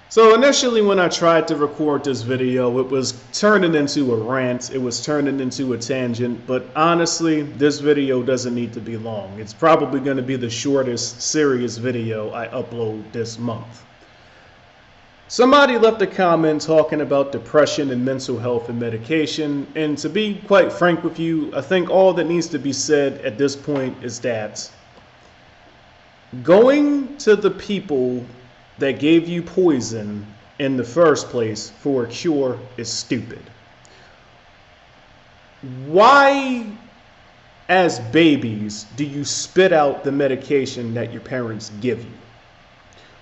So initially when I tried to record this video, it was turning into a rant, it was turning into a tangent, but honestly, this video doesn't need to be long. It's probably going to be the shortest serious video I upload this month. Somebody left a comment talking about depression and mental health and medication, and to be quite frank with you, I think all that needs to be said at this point is that going to the people that gave you poison in the first place for a cure is stupid. Why, as babies, do you spit out the medication that your parents give you?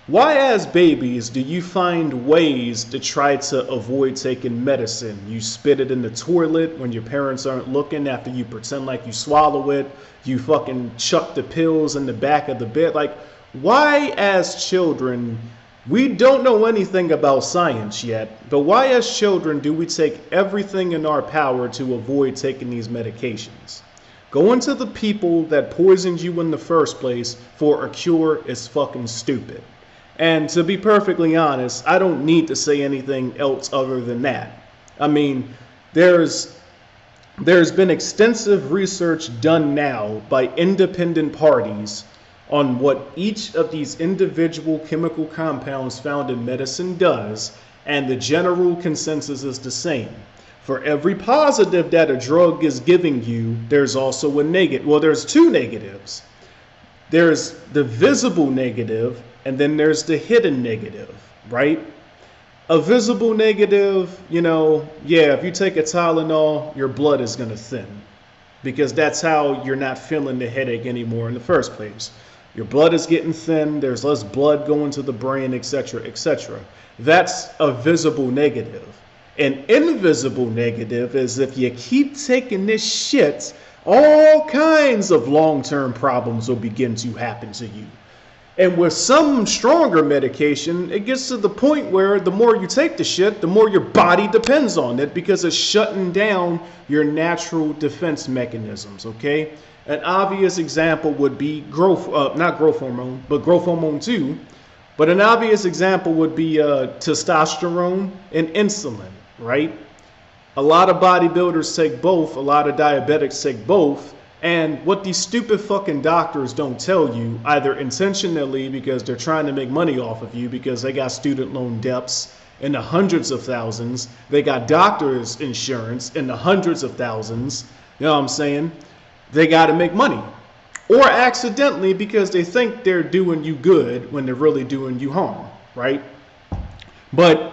Why, as babies, do you find ways to try to avoid taking medicine? You spit it in the toilet when your parents aren't looking after you pretend like you swallow it. You fucking chuck the pills in the back of the bed. Like, why, as children, we don't know anything about science yet, but why, as children, do we take everything in our power to avoid taking these medications? Going to the people that poisoned you in the first place for a cure is fucking stupid. And to be perfectly honest, I don't need to say anything else other than that. I mean, there's been extensive research done now by independent parties on what each of these individual chemical compounds found in medicine does, and the general consensus is the same. For every positive that a drug is giving you, there's also a negative. Well, there's two negatives. There's the visible negative, and then there's the hidden negative, right? A visible negative, if you take a Tylenol, your blood is going to thin, because that's how you're not feeling the headache anymore in the first place. Your blood is getting thin, there's less blood going to the brain, etc., etc. That's a visible negative. An invisible negative is if you keep taking this shit, all kinds of long-term problems will begin to happen to you. And with some stronger medication, it gets to the point where the more you take the shit, the more your body depends on it, because it's shutting down your natural defense mechanisms, okay? An obvious example would be growth hormone 2. But an obvious example would be testosterone and insulin, right? A lot of bodybuilders take both, a lot of diabetics take both. And what these stupid fucking doctors don't tell you, either intentionally because they're trying to make money off of you because they got student loan debts in the hundreds of thousands, they got doctor's insurance in the hundreds of thousands, you know what I'm saying? They got to make money. Or accidentally because they think they're doing you good when they're really doing you harm, right? But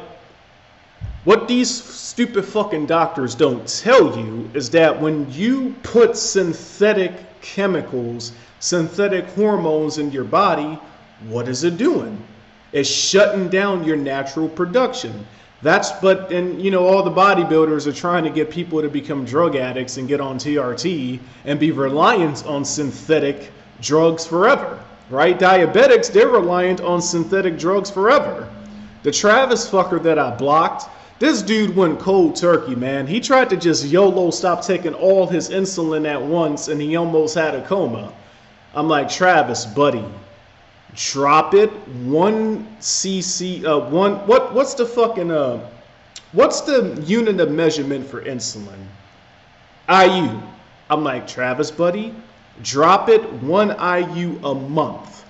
what these stupid fucking doctors don't tell you is that when you put synthetic chemicals, synthetic hormones in your body, what is it doing? It's shutting down your natural production. All the bodybuilders are trying to get people to become drug addicts and get on TRT and be reliant on synthetic drugs forever, right? Diabetics, they're reliant on synthetic drugs forever. The Travis fucker that I blocked, this dude went cold turkey, man. He tried to just YOLO stop taking all his insulin at once, and he almost had a coma. I'm like, Travis, buddy, drop it. 1 cc, what's the unit of measurement for insulin? IU. I'm like, Travis, buddy, drop it 1 IU a month.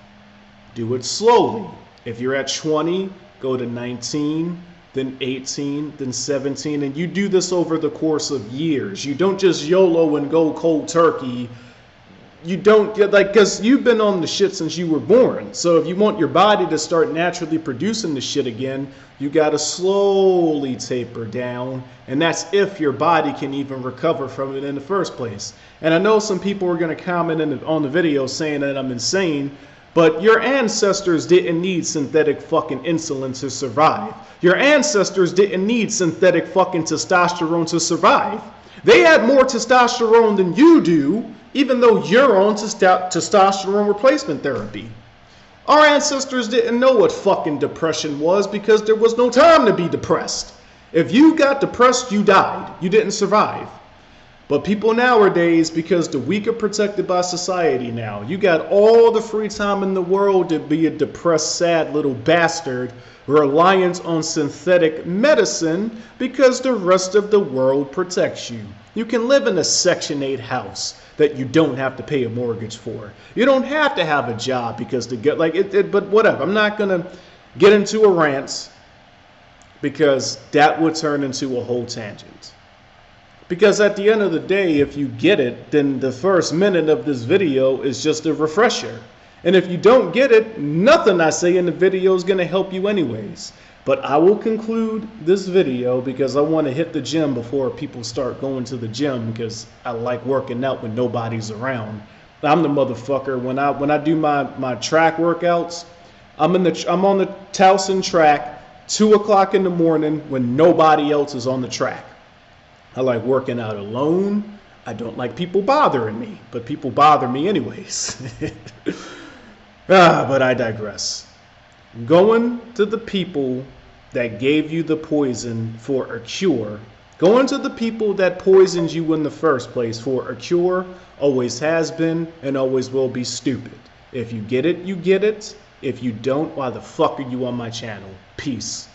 Do it slowly. If you're at 20, go to 19, then 18, then 17, and you do this over the course of years. You don't just YOLO and go cold turkey. You don't get because you've been on the shit since you were born. So if you want your body to start naturally producing the shit again, you got to slowly taper down. And that's if your body can even recover from it in the first place. And I know some people are going to comment on the video saying that I'm insane, but your ancestors didn't need synthetic fucking insulin to survive. Your ancestors didn't need synthetic fucking testosterone to survive. They had more testosterone than you do, even though you're on testosterone replacement therapy. Our ancestors didn't know what fucking depression was because there was no time to be depressed. If you got depressed, you died. You didn't survive. But people nowadays, because the weak are protected by society now, you got all the free time in the world to be a depressed, sad little bastard reliant on synthetic medicine because the rest of the world protects you. You can live in a Section 8 house that you don't have to pay a mortgage for. You don't have to have a job because to get like it but whatever. I'm not gonna get into a rant because that would turn into a whole tangent. Because at the end of the day, if you get it, then the first minute of this video is just a refresher. And if you don't get it, nothing I say in the video is going to help you anyways. But I will conclude this video because I want to hit the gym before people start going to the gym because I like working out when nobody's around. I'm the motherfucker. When I do my track workouts, I'm on the Towson track 2 o'clock in the morning when nobody else is on the track. I like working out alone. I don't like people bothering me, but people bother me anyways. But I digress. Going to the people that gave you the poison for a cure, going to the people that poisoned you in the first place for a cure always has been and always will be stupid. If you get it, you get it. If you don't, why the fuck are you on my channel? Peace.